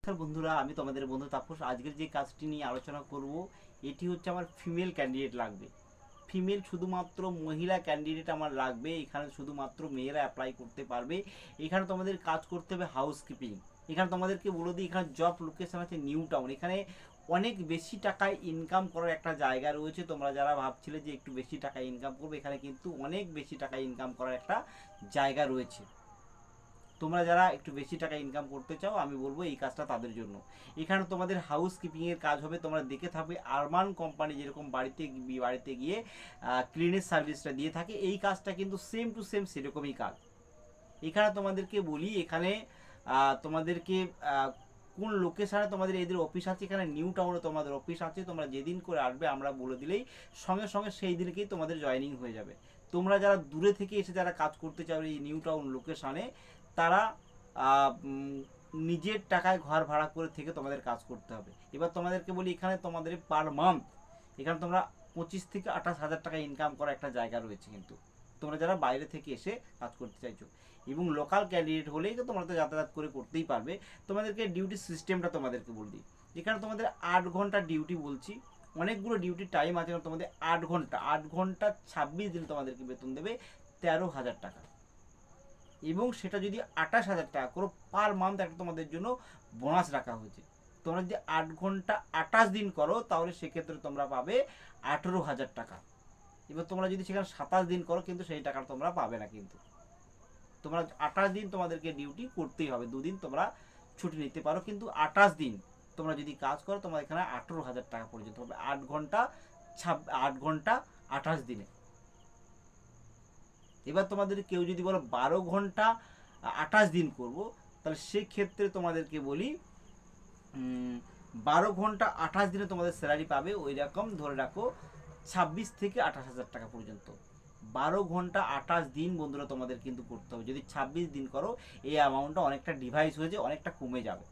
নমস্কার বন্ধুরা, আমি তোমাদের বন্ধু তাপস। আজকের যে কাজটি নিয়ে আলোচনা করব, এটি হচ্ছে আমার ফিমেল ক্যান্ডিডেট লাগবে। ফিমেল শুধুমাত্র মহিলা ক্যান্ডিডেট আমার লাগবে। এখানে শুধুমাত্র মেয়েরা অ্যাপ্লাই করতে পারবে। এখানে তোমাদের কাজ করতে হবে হাউসকিপিং। এখানে তোমাদেরকে বলে দিই, এখানে জব লোকেশন আছে নিউ টাউন। এখানে অনেক বেশি টাকায় ইনকাম করার একটা জায়গা রয়েছে। তোমরা যারা ভাবছিলে যে একটু বেশি টাকা ইনকাম করবে, এখানে কিন্তু অনেক বেশি টাকা ইনকাম করার একটা জায়গা রয়েছে। তোমরা যারা একটু বেশি টাকা ইনকাম করতে চাও, আমি বলবো এই কাজটা তাদের জন্য। এখানে তোমাদের হাউস কিপিংয়ের কাজ হবে। তোমরা দেখে থাকবে আরবান কোম্পানি যেরকম বাড়িতে গিয়ে ক্লিনের সার্ভিসটা দিয়ে থাকে, এই কাজটা কিন্তু সেম টু সেম সেরকমই কাজ। এখানে তোমাদেরকে বলি, এখানে তোমাদেরকে কোন লোকেশানে তোমাদের এদের অফিস আছে। এখানে নিউ টাউনে তোমাদের অফিস আছে। তোমরা যেদিন করে আসবে আমরা বলে দিলেই সঙ্গে সঙ্গে সেই দিনকেই তোমাদের জয়েনিং হয়ে যাবে। তোমরা যারা দূরে থেকে এসে যারা কাজ করতে চাও এই নিউ টাউন লোকেশানে, তারা নিজের টাকায় ঘর ভাড়া করে থেকে তোমাদের কাজ করতে হবে। এবার তোমাদেরকে বলি, এখানে তোমাদের পার মান্থ এখানে তোমরা 25 থেকে 28 হাজার টাকা ইনকাম করা একটা জায়গা রয়েছে। কিন্তু তোমরা যারা বাইরে থেকে এসে কাজ করতে চাইছো এবং লোকাল ক্যান্ডিডেট হলেই তো তোমরা তো যাতায়াত করে করতেই পারবে। তোমাদেরকে ডিউটি সিস্টেমটা তোমাদেরকে বলে দিই। এখানে তোমাদের 8 ঘন্টা ডিউটি বলছি। অনেকগুলো ডিউটি টাইম আছে। তোমাদের 8 ঘন্টা 8 ঘন্টা 26 দিন তোমাদেরকে বেতন দেবে 13,000 টাকা। এবং সেটা যদি 28,000 টাকা করো পার মান্থ, একটা তোমাদের জন্য বোনাস রাখা হয়েছে। তোমরা যদি 8 ঘন্টা 28 দিন করো তাহলে সেক্ষেত্রে তোমরা পাবে 18,000 টাকা। এবার তোমরা যদি সেখানে 27 দিন করো কিন্তু সেই টাকা তোমরা পাবে না। কিন্তু তোমরা 28 দিন তোমাদেরকে ডিউটি করতেই হবে। 2 দিন তোমরা ছুটি নিতে পারো, কিন্তু 28 দিন তোমরা যদি কাজ করো তোমার এখানে 18,000 টাকা পর্যন্ত হবে 8 ঘন্টা 28 দিনে। এবার তোমাদের কেউ যদি বলো 12 ঘন্টা 28 দিন করব, তাহলে সেক্ষেত্রে তোমাদেরকে বলি 12 ঘন্টা 28 দিনে তোমাদের স্যালারি পাবে ওই রকম ধরে রাখো 26 থেকে 28 হাজার টাকা পর্যন্ত। 12 ঘন্টা 28 দিন বন্ধুরা তোমাদের কিন্তু করতে হবে। যদি 26 দিন করো এই অ্যামাউন্টটা অনেকটা ডিভাইস হয়েছে, অনেকটা কমে যাবে।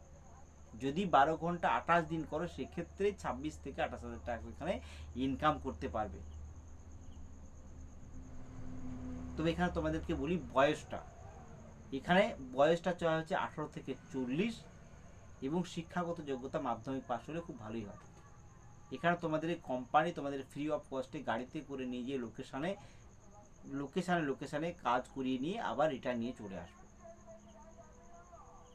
যদি 12 ঘন্টা 28 দিন করো সেক্ষেত্রে 26 থেকে 28 হাজার টাকা এখানে ইনকাম করতে পারবে। তবে এখানে তোমাদেরকে বলি বয়সটা, এখানে বয়সটা চাওয়া হচ্ছে 18 থেকে 40 এবং শিক্ষাগত যোগ্যতা মাধ্যমিক পাশ হলে খুব ভালোই হয়। এখানে তোমাদের কোম্পানি তোমাদের ফ্রি অফ কস্টে গাড়িতে করে নিয়ে গিয়ে লোকেশানে কাজ করিয়ে নিয়ে আবার রিটার্ন নিয়ে চলে আসবে।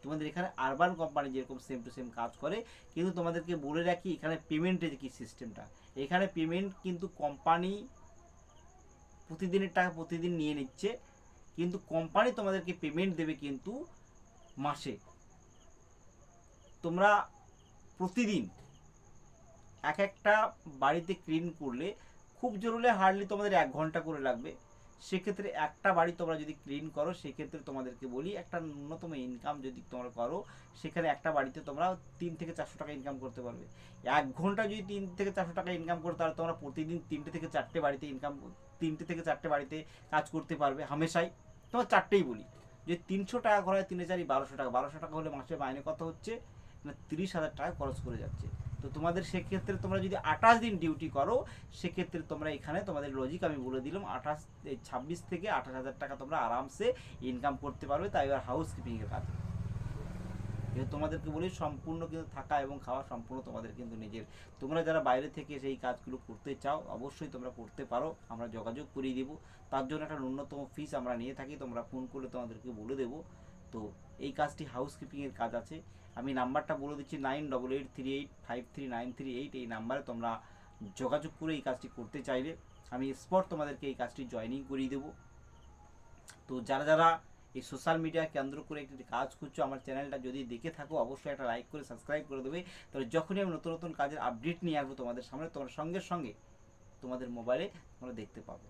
তোমাদের এখানে আরবান কোম্পানি যেরকম সেম টু সেম কাজ করে। কিন্তু তোমাদেরকে বলে রাখি এখানে পেমেন্টের কি সিস্টেমটা, এখানে পেমেন্ট কিন্তু কোম্পানি প্রতিদিনের টাকা প্রতিদিন নিয়ে নিচ্ছে, কিন্তু কোম্পানি তোমাদেরকে পেমেন্ট দেবে কিন্তু মাসে। তোমরা প্রতিদিন একটা বাড়িতে ক্লিন করলে খুব জরুরি হার্ডলি তোমাদের 1 ঘন্টা করে লাগবে। সেক্ষেত্রে একটা বাড়ি তোমরা যদি ক্লিন করো সেক্ষেত্রে তোমাদেরকে বলি একটা ন্যূনতম ইনকাম যদি তোমরা করো, সেখানে একটা বাড়িতে তোমরা 3 থেকে 400 টাকা ইনকাম করতে পারবে। 1 ঘন্টা যদি 3 থেকে 400 টাকা ইনকাম করো তাহলে তোমরা প্রতিদিন 3টে থেকে 4টে বাড়িতে কাজ করতে পারবে হামেশাই। তোমার 4টেই বলি, যদি 300 টাকা করা হয় 3 4 1200 টাকা, 1200 টাকা হলে মাসে মাইনে কত হচ্ছে, 30,000 টাকা খরচ করে যাচ্ছে। তো তোমাদের সেক্ষেত্রে তোমরা যদি 28 দিন ডিউটি করো সেক্ষেত্রে তোমরা এখানে তোমাদের লজিক আমি বলে দিলাম 26 থেকে 28 হাজার টাকা তোমরা আরামসে ইনকাম করতে পারবে। তাই এবার হাউস কিপিংয়ের কাজ কিন্তু তোমাদেরকে বলি সম্পূর্ণ কিন্তু থাকা এবং খাওয়া সম্পূর্ণ তোমাদের কিন্তু নিজের। তোমরা যারা বাইরে থেকে সেই কাজগুলো করতে চাও অবশ্যই তোমরা করতে পারো, আমরা যোগাযোগ করিয়ে দেবো। তার জন্য একটা ন্যূনতম ফিস আমরা নিয়ে থাকি, তোমরা ফোন করলে তোমাদেরকে বলে দেবো। তো এই কাজটি হাউসকিপিংয়ের কাজ আছে। আমি নাম্বারটা বলে দিচ্ছি 9883853938। এই নাম্বারে তোমরা যোগাযোগ করে এই কাজটি করতে চাইলে আমি স্পট তোমাদেরকে এই কাজটি জয়েনিং করিয়ে দেবো। তো যারা যারা এই সোশ্যাল মিডিয়া কেন্দ্র করে একটি কাজ করছো, আমার চ্যানেলটা যদি দেখে থাকো অবশ্যই একটা লাইক করে সাবস্ক্রাইব করে দেবে। তাহলে যখনই আমি নতুন নতুন কাজের আপডেট নিয়ে আসবো তোমাদের সামনে, তোমার সঙ্গে সঙ্গে তোমাদের মোবাইলে তোমরা দেখতে পাবে।